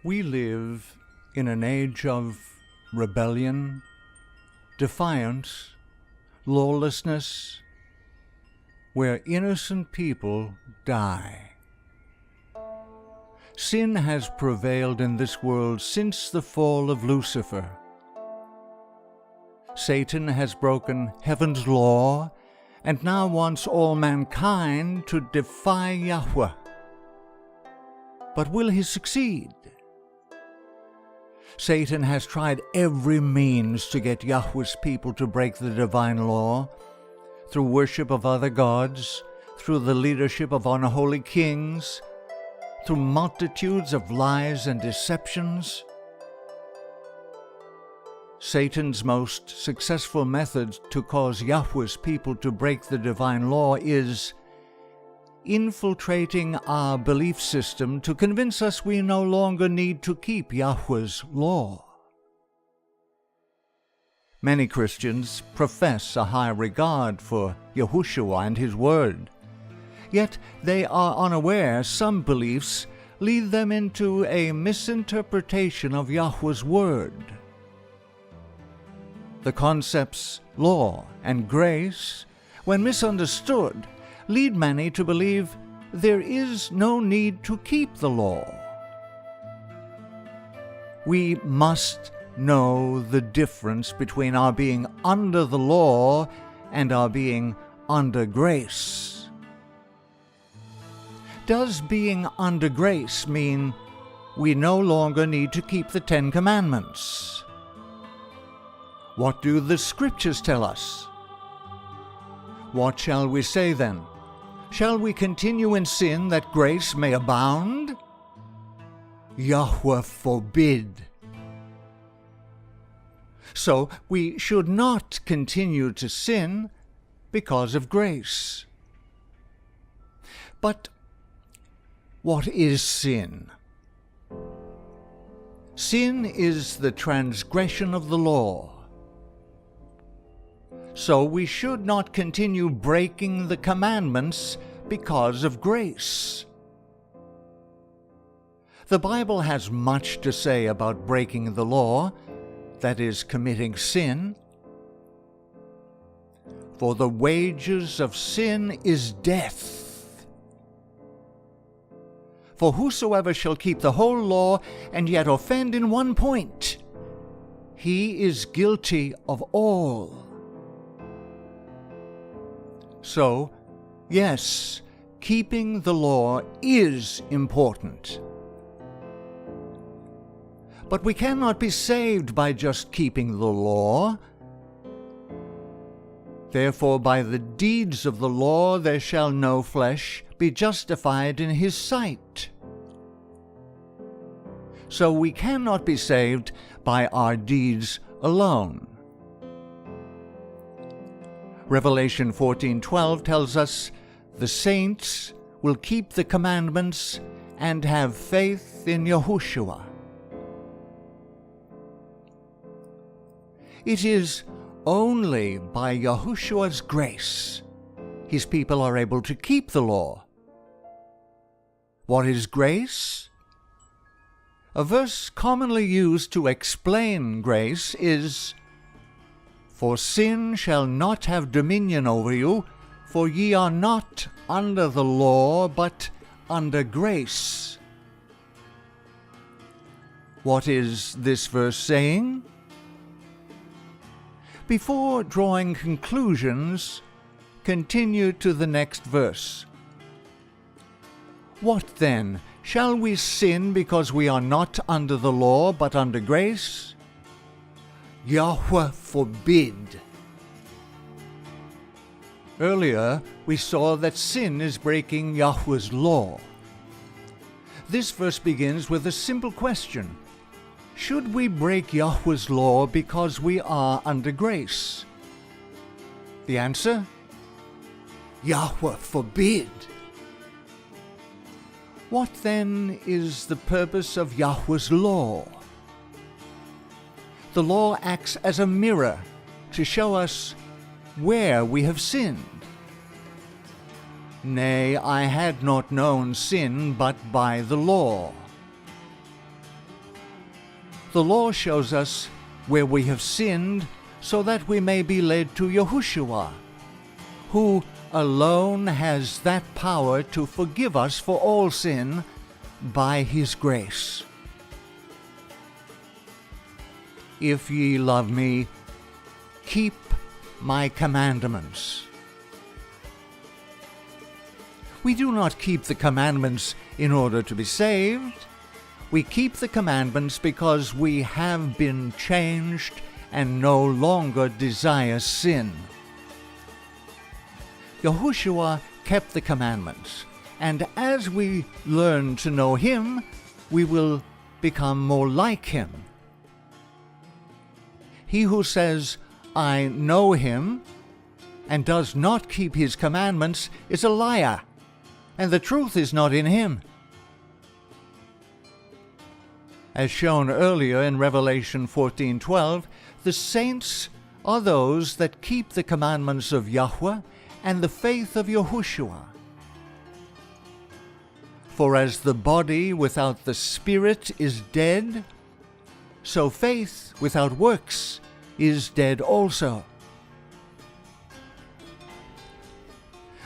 We live in an age of rebellion, defiance, lawlessness, where innocent people die. Sin has prevailed in this world since the fall of Lucifer. Satan has broken heaven's law and now wants all mankind to defy Yahuwah. But will he succeed? Satan has tried every means to get Yahuwah's people to break the divine law, through worship of other gods, through the leadership of unholy kings, through multitudes of lies and deceptions. Satan's most successful method to cause Yahuwah's people to break the divine law is infiltrating our belief system to convince us we no longer need to keep Yahuwah's law. Many Christians profess a high regard for Yahushua and his word, yet they are unaware some beliefs lead them into a misinterpretation of Yahuwah's word. The concepts law and grace, when misunderstood, lead many to believe there is no need to keep the law. We must know the difference between our being under the law and our being under grace. Does being under grace mean we no longer need to keep the 10 Commandments? What do the Scriptures tell us? What shall we say then? Shall we continue in sin that grace may abound? Yahuwah forbid. So we should not continue to sin because of grace. But what is sin? Sin is the transgression of the law. So we should not continue breaking the commandments because of grace. The Bible has much to say about breaking the law, that is, committing sin. For the wages of sin is death. For whosoever shall keep the whole law and yet offend in one point, he is guilty of all. So, yes, keeping the law is important. But we cannot be saved by just keeping the law. Therefore, by the deeds of the law there shall no flesh be justified in his sight. So we cannot be saved by our deeds alone. Revelation 14:12 tells us the saints will keep the commandments and have faith in Yahushua. It is only by Yahushua's grace his people are able to keep the law. What is grace? A verse commonly used to explain grace is, "For sin shall not have dominion over you, for ye are not under the law, but under grace." What is this verse saying? Before drawing conclusions, continue to the next verse. What then? Shall we sin because we are not under the law, but under grace? Yahuwah forbid. Earlier, we saw that sin is breaking Yahuwah's law. This verse begins with a simple question. Should we break Yahuwah's law because we are under grace? The answer? Yahuwah forbid. What then is the purpose of Yahuwah's law? The law acts as a mirror to show us where we have sinned. Nay, I had not known sin but by the law. The law shows us where we have sinned so that we may be led to Yahushua, who alone has that power to forgive us for all sin by his grace. If ye love me, keep my commandments. We do not keep the commandments in order to be saved. We keep the commandments because we have been changed and no longer desire sin. Yahushua kept the commandments, and as we learn to know him, we will become more like him. He who says, "I know him," and does not keep his commandments is a liar, and the truth is not in him. As shown earlier in Revelation 14:12, the saints are those that keep the commandments of Yahuwah and the faith of Yahushua. For as the body without the spirit is dead, so faith without works is dead also.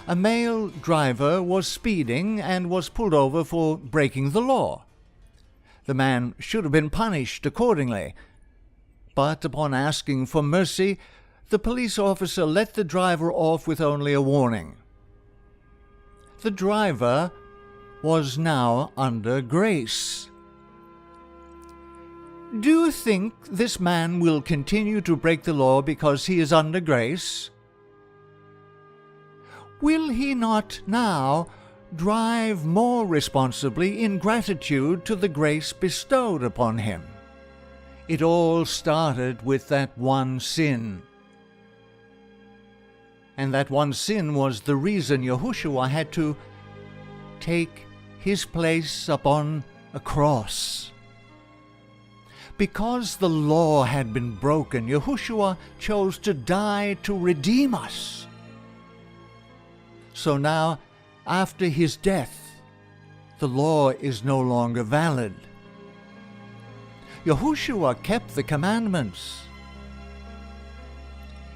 A male driver was speeding and was pulled over for breaking the law. The man should have been punished accordingly, but upon asking for mercy, the police officer let the driver off with only a warning. The driver was now under grace. Do you think this man will continue to break the law because he is under grace? Will he not now drive more responsibly in gratitude to the grace bestowed upon him? It all started with that one sin. And that one sin was the reason Yahushua had to take his place upon a cross. Because the law had been broken, Yahushua chose to die to redeem us. So now, after his death, the law is no longer valid. Yahushua kept the commandments.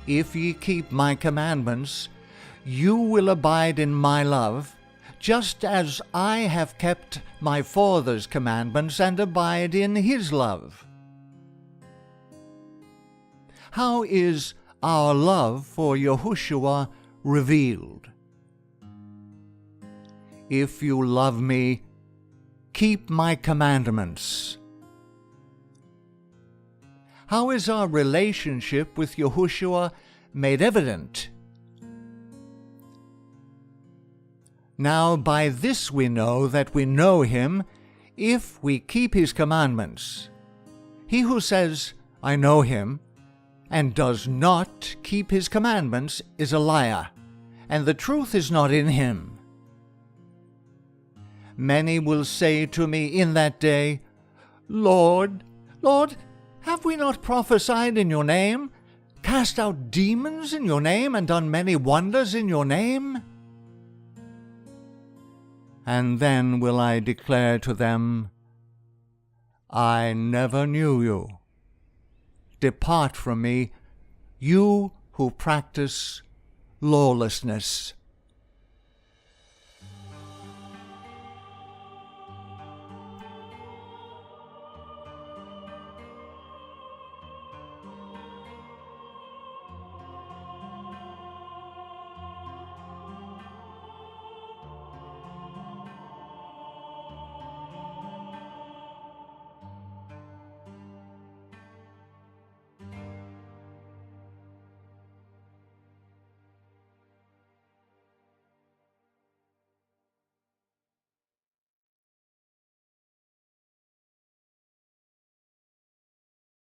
If ye keep my commandments, you will abide in my love, just as I have kept my Father's commandments and abide in his love. How is our love for Yahushua revealed? If you love me, keep my commandments. How is our relationship with Yahushua made evident? Now by this we know that we know him, if we keep his commandments. He who says, "I know him," and does not keep his commandments is a liar, and the truth is not in him. Many will say to me in that day, "Lord, Lord, have we not prophesied in your name, cast out demons in your name, and done many wonders in your name?" And then will I declare to them, "I never knew you. Depart from me, you who practice lawlessness."